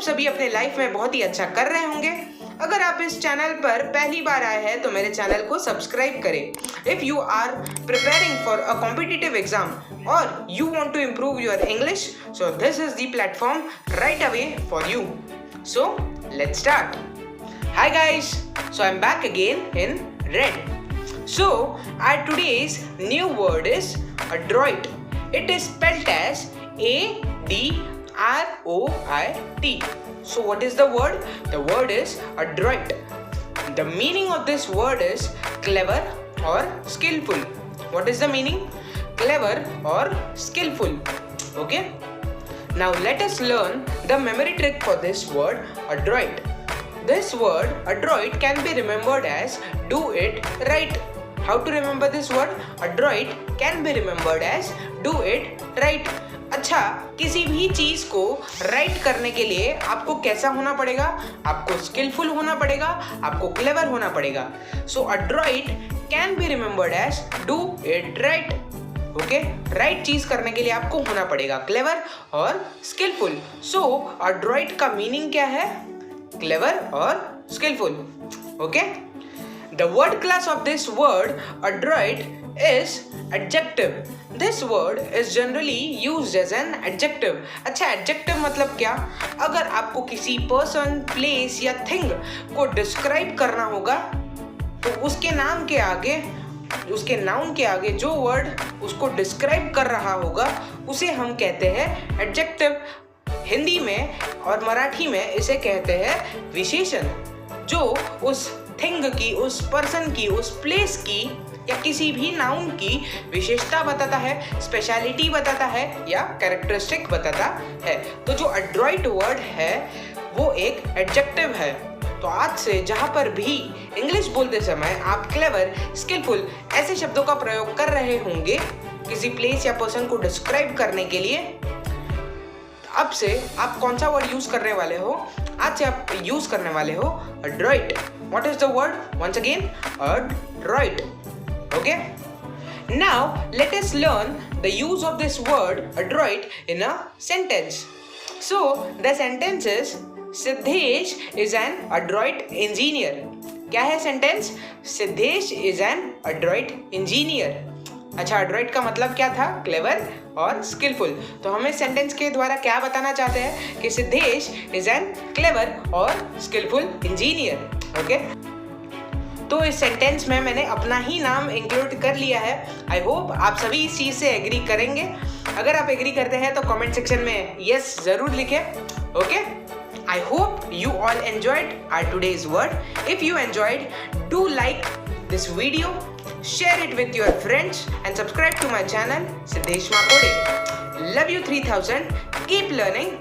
सभी अपने लाइफ में बहुत ही अच्छा कर रहे होंगे। अगर आप इस चैनल पर पहली बार आए हैं तो मेरे चैनल को सब्सक्राइब करें। If you are preparing for a competitive exam और you want to improve your English, so this is the platform right away for you. So let's start. Hi guys, so I'm back again in red. So our today's new word is adroit. It is spelled as ADROIT. So what is the word? The word is adroit. The meaning of this word is clever or skillful. What is the meaning? Clever or skillful. Okay. Now let us learn the memory trick for this word adroit. This word adroit can be remembered as do it right. How to remember this word? Adroit can be remembered as do it right. अच्छा, किसी भी चीज को right करने के लिए आपको कैसा होना पड़ेगा? आपको स्किलफुल होना पड़ेगा, आपको क्लेवर होना पड़ेगा। So adroit can be remembered as do it right. Okay, right चीज करने के लिए आपको होना पड़ेगा क्लेवर और स्किलफुल। सो अड्रॉइट का मीनिंग क्या है? क्लेवर और skillful. Okay, the word class of this word adroit is adjective. This word is generally used as an adjective. अच्छा, adjective मतलब क्या? अगर आपको किसी person, place या thing को describe करना होगा तो उसके नाम के आगे, उसके noun के आगे जो word उसको describe कर रहा होगा उसे हम कहते हैं adjective. हिंदी में और मराठी में इसे कहते हैं विशेषण, जो उस थिंग की, उस पर्सन की, उस प्लेस की या किसी भी नाउन की विशेषता बताता है, स्पेशलिटी बताता है या कैरेक्टरिस्टिक बताता है। तो जो एड्रॉइट वर्ड है वो एक एडजेक्टिव है। तो आज से जहाँ पर भी इंग्लिश बोलते समय आप क्लेवर, स्किलफुल ऐसे शब्दों का प्रयोग कर रहे होंगे किसी प्लेस या पर्सन को डिस्क्राइब करने के लिए, अब से आप कौन सा वर्ड यूज करने वाले हो? आज से आप यूज करने वाले हो adroit. What is the word? Once again, adroit. Okay? Now let us learn the use of this word adroit in a sentence. So the sentence is Siddhesh is an adroit engineer. क्या है sentence? Siddhesh is an adroit engineer. अच्छा, Adroit का मतलब क्या था? Clever और skilful. तो हम इस सेंटेंस के द्वारा क्या बताना चाहते हैं कि सिद्धेश इज एन क्लेवर और स्किलफुल इंजीनियर। ओके, तो इस सेंटेंस में मैंने अपना ही नाम इंक्लूड कर लिया है। आई होप आप सभी इस चीज़ से एग्री करेंगे। अगर आप एग्री करते हैं तो कमेंट सेक्शन में यस जरूर लिखें। Okay, I hope you all enjoyed our today's word. If you enjoyed, do like this video, share it with your friends and subscribe to my channel Siddhesh Makode. Love you 3000. Keep learning.